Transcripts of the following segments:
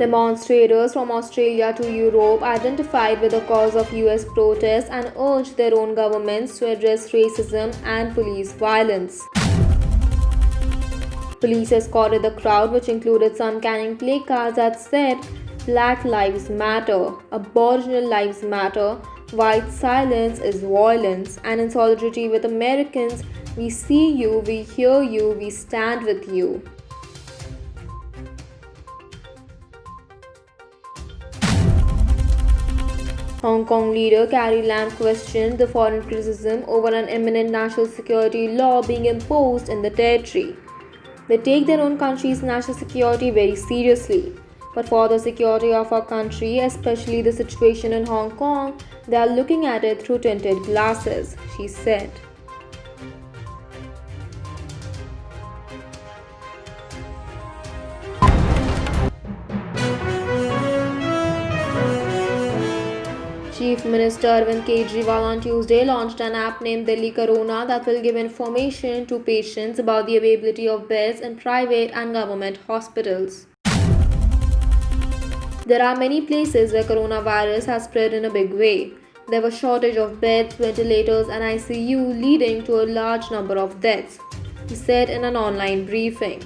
Demonstrators from Australia to Europe identified with the cause of US protests and urged their own governments to address racism and police violence. Police escorted the crowd, which included some carrying placards that said Black Lives Matter, Aboriginal Lives Matter, White silence is violence, and in solidarity with Americans, we see you, we hear you, we stand with you. Hong Kong leader Carrie Lam questioned the foreign criticism over an imminent national security law being imposed in the territory. They take their own country's national security very seriously. But for the security of our country, especially the situation in Hong Kong, they are looking at it through tinted glasses, she said. Chief Minister Arvind Kejriwal on Tuesday launched an app named Delhi Corona that will give information to patients about the availability of beds in private and government hospitals. There are many places where coronavirus has spread in a big way. There was shortage of beds, ventilators and ICU leading to a large number of deaths, he said in an online briefing.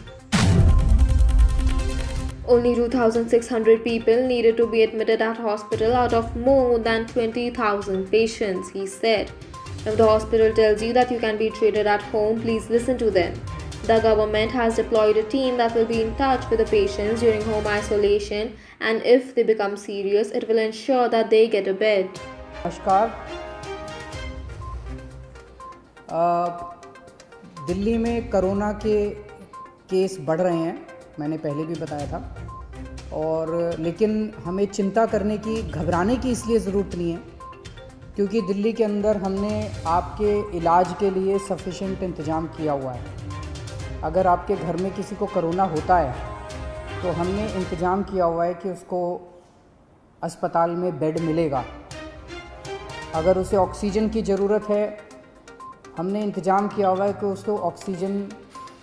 Only 2,600 people needed to be admitted at hospital out of more than 20,000 patients, he said. If the hospital tells you that you can be treated at home, please listen to them. The government has deployed a team that will be in touch with the patients during home isolation, and if they become serious, it will ensure that they get a bed. नमस्कार। दिल्ली में corona के case बढ़ रहे हैं, मैंने पहले भी बताया था, और लेकिन हमें चिंता करने की, घबराने की इसलिए ज़रूरत नहीं है क्योंकि दिल्ली के अंदर हमने आपके इलाज के लिए सफिशेंट इंतज़ाम किया हुआ है। अगर आपके घर में किसी को कोरोना होता है तो हमने इंतज़ाम किया हुआ है कि उसको अस्पताल में बेड मिलेगा। अगर उसे ऑक्सीजन की ज़रूरत है, हमने इंतज़ाम किया हुआ है कि उसको ऑक्सीजन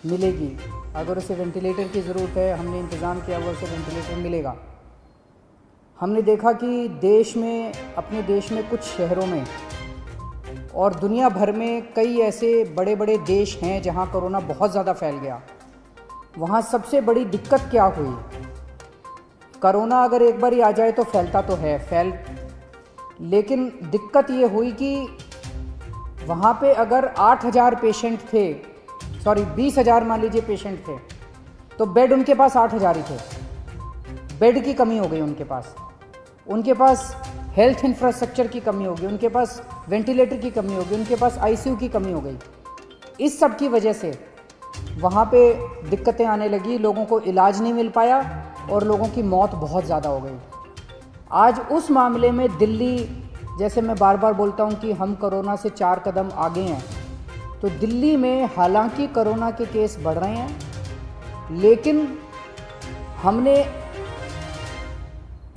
मिलेगी। अगर उसे वेंटिलेटर की ज़रूरत है, हमने इंतज़ाम किया हुआ उसे वेंटिलेटर मिलेगा। हमने देखा कि देश में, अपने देश में कुछ शहरों में और दुनिया भर में कई ऐसे बड़े बड़े देश हैं जहां कोरोना बहुत ज़्यादा फैल गया। वहां सबसे बड़ी दिक्कत क्या हुई? कोरोना अगर एक बार ही आ जाए तो फैलता तो है, लेकिन दिक्कत ये हुई कि वहाँ पे अगर 8,000 पेशेंट थे, 20,000 मान लीजिए पेशेंट थे, तो बेड उनके पास 8,000 ही थे। बेड की कमी हो गई उनके पास हेल्थ इंफ्रास्ट्रक्चर की कमी हो गई, उनके पास वेंटिलेटर की कमी हो गई, उनके पास आईसीयू की कमी हो गई। इस सब की वजह से वहाँ पे दिक्कतें आने लगी, लोगों को इलाज नहीं मिल पाया और लोगों की मौत बहुत ज़्यादा हो गई। आज उस मामले में दिल्ली, जैसे मैं बार बार बोलता हूँ कि हम कोरोना से 4 कदम आगे हैं, तो दिल्ली में हालांकि कोरोना के केस बढ़ रहे हैं, लेकिन हमने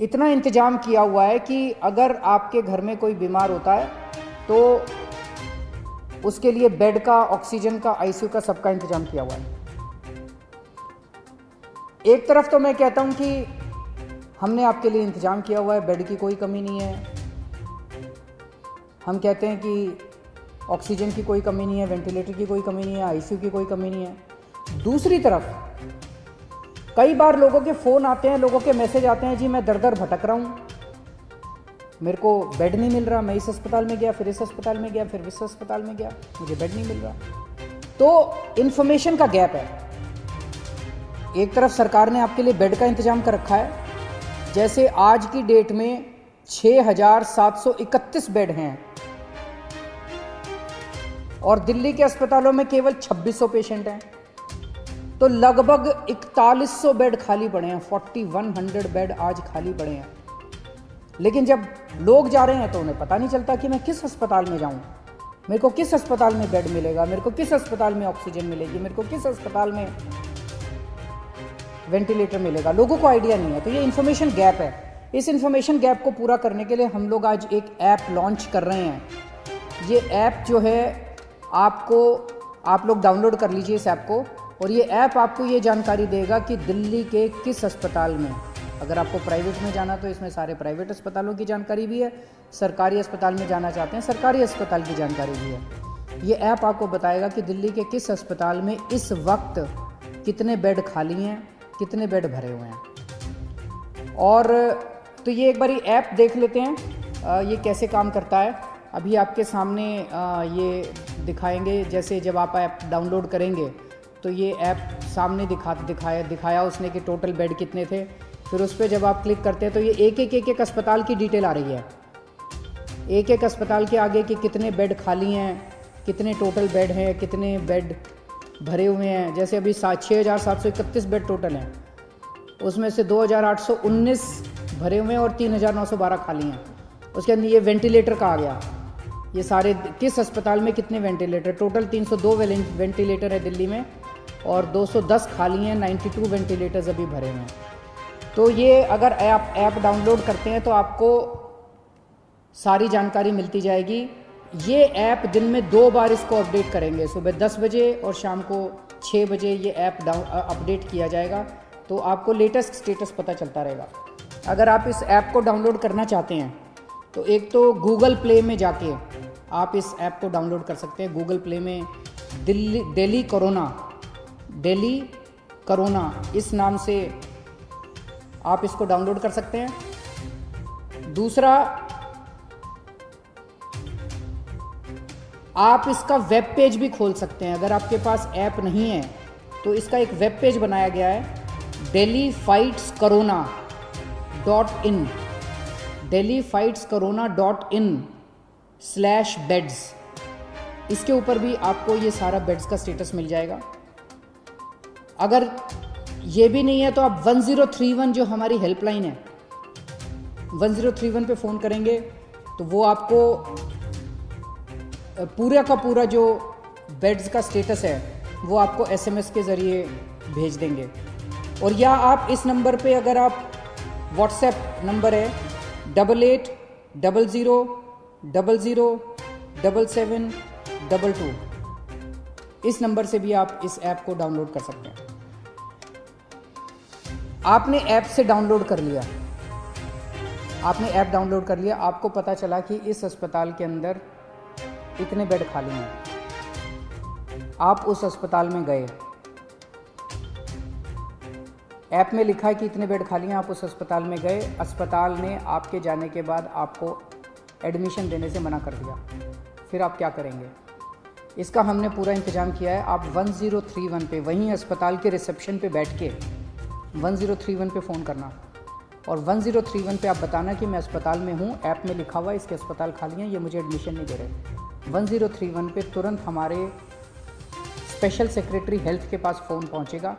इतना इंतज़ाम किया हुआ है कि अगर आपके घर में कोई बीमार होता है तो उसके लिए बेड का, ऑक्सीजन का, आईसीयू का, सबका इंतज़ाम किया हुआ है। एक तरफ तो मैं कहता हूं कि हमने आपके लिए इंतज़ाम किया हुआ है, बेड की कोई कमी नहीं है। हम कहते हैं कि ऑक्सीजन की कोई कमी नहीं है, वेंटिलेटर की कोई कमी नहीं है, आईसीयू की कोई कमी नहीं है। दूसरी तरफ कई बार लोगों के फ़ोन आते हैं, लोगों के मैसेज आते हैं, जी मैं दर दर भटक रहा हूँ, मेरे को बेड नहीं मिल रहा, मैं इस अस्पताल में गया, फिर इस अस्पताल में गया, फिर इस अस्पताल में गया, मुझे बेड नहीं मिल रहा। तो इन्फॉर्मेशन का गैप है। एक तरफ सरकार ने आपके लिए बेड का इंतज़ाम कर रखा है, जैसे आज की डेट में 6,731 बेड हैं और दिल्ली के अस्पतालों में केवल 2,600 पेशेंट हैं, तो लगभग 4100 बेड खाली पड़े हैं। 4100 बेड आज खाली पड़े हैं। लेकिन जब लोग जा रहे हैं तो उन्हें पता नहीं चलता कि मैं किस अस्पताल में जाऊं, मेरे को किस अस्पताल में बेड मिलेगा, मेरे को किस अस्पताल में ऑक्सीजन मिलेगी, मेरे को किस अस्पताल में वेंटिलेटर मिलेगा। लोगों को आइडिया नहीं है। तो ये इन्फॉर्मेशन गैप है। इस इन्फॉर्मेशन गैप को पूरा करने के लिए हम लोग आज एक ऐप लॉन्च कर रहे हैं। ये ऐप जो है आप लोग डाउनलोड कर लीजिए इस ऐप को, और ये ऐप आपको ये जानकारी देगा कि दिल्ली के किस अस्पताल में अगर आपको प्राइवेट में जाना तो इसमें सारे प्राइवेट अस्पतालों की जानकारी भी है, सरकारी अस्पताल में जाना चाहते हैं सरकारी अस्पताल की जानकारी भी है। ये ऐप आपको बताएगा कि दिल्ली के किस अस्पताल में इस वक्त कितने बेड खाली हैं, कितने बेड भरे हुए हैं। और तो ये एक बारी ऐप देख लेते हैं ये कैसे काम करता है। अभी आपके सामने ये दिखाएंगे, जैसे जब आप ऐप डाउनलोड करेंगे तो ये ऐप सामने दिखाया उसने कि टोटल बेड कितने थे। फिर उस पर जब आप क्लिक करते हैं तो ये एक अस्पताल की डिटेल आ रही है, एक अस्पताल के आगे कि कितने बेड खाली हैं, कितने टोटल बेड हैं, कितने बेड भरे हुए हैं। जैसे अभी 6,731 बेड टोटल हैं, उसमें से 2,819 भरे हुए हैं और 3,912 खाली हैं। उसके अंदर ये वेंटिलेटर का आ गया, ये सारे किस अस्पताल में कितने वेंटिलेटर, टोटल 302 वेंटिलेटर है दिल्ली में और 210 खाली हैं, 92 वेंटिलेटर्स अभी भरे हुए हैं। तो ये अगर ऐप डाउनलोड करते हैं तो आपको सारी जानकारी मिलती जाएगी। ये ऐप दिन में 2 बार इसको अपडेट करेंगे, सुबह 10 बजे और शाम को 6 बजे ये ऐप अपडेट किया जाएगा, तो आपको लेटेस्ट स्टेटस पता चलता रहेगा। अगर आप इस ऐप को डाउनलोड करना चाहते हैं तो एक तो गूगल प्ले में जाके आप इस ऐप को डाउनलोड कर सकते हैं। गूगल प्ले में डेली कोरोना इस नाम से आप इसको डाउनलोड कर सकते हैं। दूसरा, आप इसका वेब पेज भी खोल सकते हैं। अगर आपके पास ऐप नहीं है तो इसका एक वेब पेज बनाया गया है, delhifightscorona.in/beds। इसके ऊपर भी आपको ये सारा बेड्स का स्टेटस मिल जाएगा। अगर ये भी नहीं है तो आप 1031 जो हमारी हेल्पलाइन है, 1031 पे फ़ोन करेंगे तो वो आपको पूरा का पूरा जो बेड्स का स्टेटस है वो आपको SMS के ज़रिए भेज देंगे। और या आप इस नंबर पे, अगर आप व्हाट्सएप नंबर है 8800007722, इस नंबर से भी आप इस ऐप को डाउनलोड कर सकते हैं। आपने ऐप डाउनलोड कर लिया, आपको पता चला कि इस अस्पताल के अंदर इतने बेड खाली हैं। आप उस अस्पताल में गए, ऐप में लिखा है कि इतने बेड खाली हैं, आप उस अस्पताल में गए, अस्पताल ने आपके जाने के बाद आपको एडमिशन देने से मना कर दिया, फिर आप क्या करेंगे? इसका हमने पूरा इंतज़ाम किया है। आप 1031 पे, वहीं अस्पताल के रिसेप्शन पे बैठ के 1031 पे फ़ोन करना और 1031 पे आप बताना कि मैं अस्पताल में हूँ, ऐप में लिखा हुआ है इसके अस्पताल खाली हैं, ये मुझे एडमिशन नहीं दे रहे। 1031 पे तुरंत हमारे स्पेशल सेक्रेटरी हेल्थ के पास फ़ोन पहुँचेगा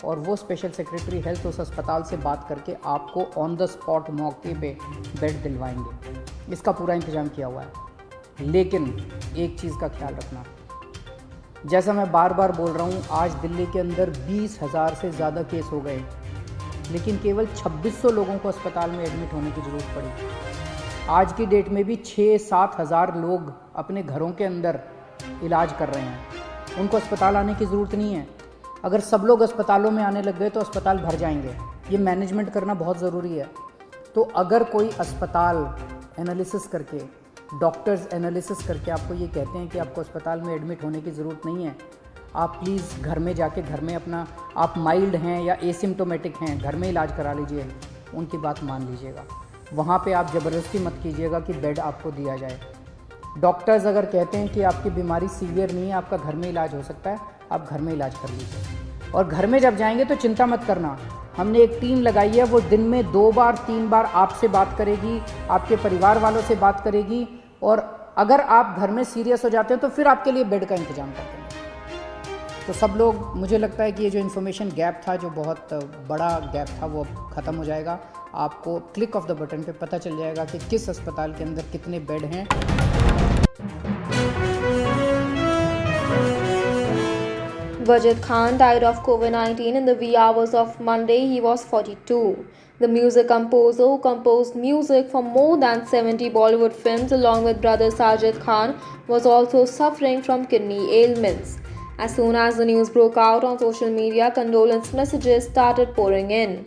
और वो स्पेशल सेक्रेटरी हेल्थ उस अस्पताल से बात करके आपको ऑन द स्पॉट मौके पे बेड दिलवाएंगे। इसका पूरा इंतज़ाम किया हुआ है। लेकिन एक चीज़ का ख्याल रखना, जैसा मैं बार बार बोल रहा हूँ, आज दिल्ली के अंदर 20,000 से ज़्यादा केस हो गए, लेकिन केवल 2600 लोगों को अस्पताल में एडमिट होने की ज़रूरत पड़ी। आज की डेट में भी 6-7 हज़ार लोग अपने घरों के अंदर इलाज कर रहे हैं, उनको अस्पताल आने की ज़रूरत नहीं है। अगर सब लोग अस्पतालों में आने लग गए तो अस्पताल भर जाएंगे। ये मैनेजमेंट करना बहुत ज़रूरी है। तो अगर कोई अस्पताल एनालिसिस करके, डॉक्टर्स एनालिसिस करके आपको ये कहते हैं कि आपको अस्पताल में एडमिट होने की ज़रूरत नहीं है, आप प्लीज़ घर में जाके, घर में अपना, आप माइल्ड हैं या एसिम्टोमेटिक हैं, घर में इलाज करा लीजिए, उनकी बात मान लीजिएगा। वहाँ पे आप ज़बरदस्ती मत कीजिएगा कि बेड आपको दिया जाए। डॉक्टर्स अगर कहते हैं कि आपकी बीमारी सीवियर नहीं है, आपका घर में इलाज हो सकता है, आप घर में इलाज कर लीजिए। और घर में जब जाएंगे तो चिंता मत करना, हमने एक टीम लगाई है, वो दिन में 2 बार 3 बार आपसे बात करेगी, आपके परिवार वालों से बात करेगी, और अगर आप घर में सीरियस हो जाते हैं तो फिर आपके लिए बेड का इंतज़ाम कर देंगे। तो सब लोग, मुझे लगता है कि ये जो इन्फॉर्मेशन गैप था, जो बहुत बड़ा गैप था, वो ख़त्म हो जाएगा। आपको क्लिक ऑफ द बटन पे पता चल जाएगा कि किस अस्पताल के अंदर कितने बेड हैं। Wajid Khan died of COVID-19 in the wee hours of Monday. He was 42. The music composer, who composed music for more than 70 Bollywood films along with brother Sajid Khan, was also suffering from kidney ailments. As soon as the news broke out on social media, condolence messages started pouring in.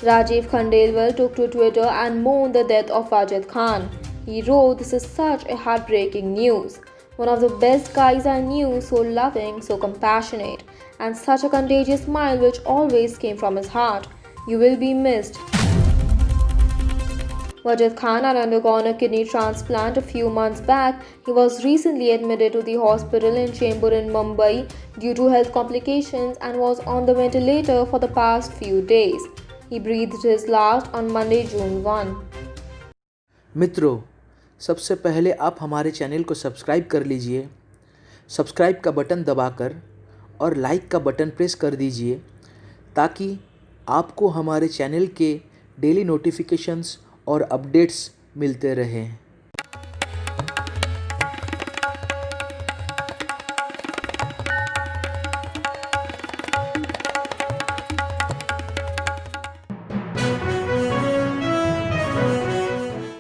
Rajiv Khandelwal took to Twitter and mourned the death of Wajid Khan. He wrote, "This is such a heartbreaking news. One of the best guys I knew, so loving, so compassionate, and such a contagious smile which always came from his heart. You will be missed." Wajid Khan had undergone a kidney transplant a few months back. He was recently admitted to the hospital in Chembur in Mumbai due to health complications and was on the ventilator for the past few days. He breathed his last on Monday, June 1. मित्रों, सबसे पहले आप हमारे channel को subscribe कर लीजिए। Subscribe का button दबाकर और लाइक का बटन प्रेस कर दीजिए ताकि आपको हमारे चैनल के डेली नोटिफिकेशंस और अपडेट्स मिलते रहें।